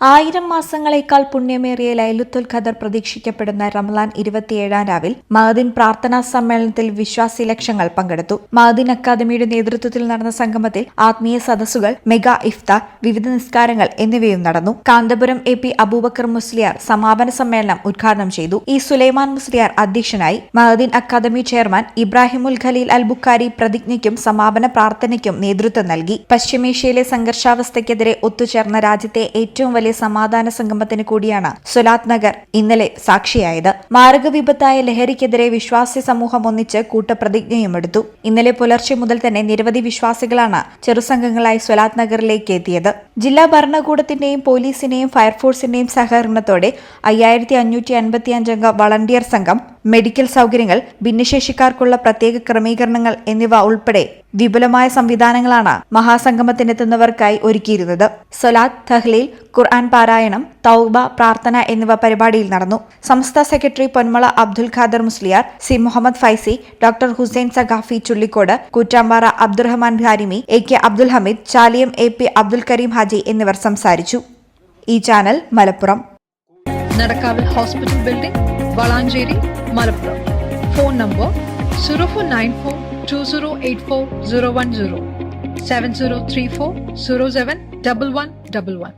1000 മാസങ്ങളേക്കാൾ പുണ്യമേറിയ ലൈലത്തുൽ ഖദർ പ്രതീക്ഷിക്കപ്പെടുന്ന റമളാൻ 27 രാവിൽ മഅദിൻ പ്രാർത്ഥനാ സമ്മേളനത്തിൽ വിശ്വാസി ലക്ഷങ്ങൾ പങ്കെടുത്തു. മഅദിൻ അക്കാദമിയുടെ നേതൃത്വത്തിൽ നടന്ന സംഗമത്തിൽ ആത്മീയ സദസ്സുകൾ, മെഗാ ഇഫ്താർ, വിവിധ നിസ്കാരങ്ങൾ എന്നിവയും നടന്നു. കാന്തപുരം AP അബൂബക്കർ മുസ്ലിയാർ സമാപന സമ്മേളനം ഉദ്ഘാടനം ചെയ്തു. സുലൈമാൻ മുസ്ലിയാർ അധ്യക്ഷനായി. മഅദിൻ അക്കാദമി ചെയർമാൻ ഇബ്രാഹിമുൽ ഖലീൽ അൽ ബുഖാരി പ്രതിജ്ഞയ്ക്കും സമാപന പ്രാർത്ഥനയ്ക്കും നേതൃത്വം നൽകി. പശ്ചിമേഷ്യയിലെ സംഘർഷാവസ്ഥയ്ക്കെതിരെ ഒത്തുചേർന്ന രാജ്യത്തെ ഏറ്റവും വലിയ സമാധാന സംഗമത്തിന് കൂടിയാണ് സ്വലാത്ത് നഗർ ഇന്നലെ സാക്ഷിയായത്. മാരക വിപത്തായ ലഹരിക്കെതിരെ വിശ്വാസി സമൂഹം ഒന്നിച്ച് കൂട്ടപ്രതിജ്ഞയുമെടുത്തു. ഇന്നലെ പുലർച്ചെ മുതൽ തന്നെ നിരവധി വിശ്വാസികളാണ് ചെറുസംഘങ്ങളായി സ്വലാത്ത് നഗറിലേക്ക് എത്തിയത്. ജില്ലാ ഭരണകൂടത്തിന്റെയും പോലീസിന്റെയും ഫയർഫോഴ്സിന്റെയും സഹകരണത്തോടെ 5555 അംഗ വളണ്ടിയർ സംഘം, മെഡിക്കൽ സൗകര്യങ്ങൾ, ഭിന്നശേഷിക്കാർക്കുള്ള പ്രത്യേക ക്രമീകരണങ്ങൾ എന്നിവ ഉൾപ്പെടെ വിപുലമായ സംവിധാനങ്ങളാണ് മഹാസംഗമത്തിനെത്തുന്നവർക്കായി ഒരുക്കിയിരുന്നത്. സ്വലാത്ത്, തഹ്ലീൽ, ഖുർആൻ പാരായണം, തൗബ, പ്രാർത്ഥന എന്നിവ പരിപാടിയിൽ നടന്നു. സംസ്ഥാന secretary Ponmala Abdul Khader Musliyar, C Muhammad Faizi, doctor Hussain Saqafi Chullikkode, Koottampara Abdurahman Harimi, AK Abdul Hameed, Chaliyam AP Abdul Kareem Haji എന്നിവർ സംസാരിച്ചു. ഈ ചാനൽ മലപ്പുറം. നടക്കാവിൽ hospital building, Valanchery, Malappuram. Phone number 04942084 010 7034 071111.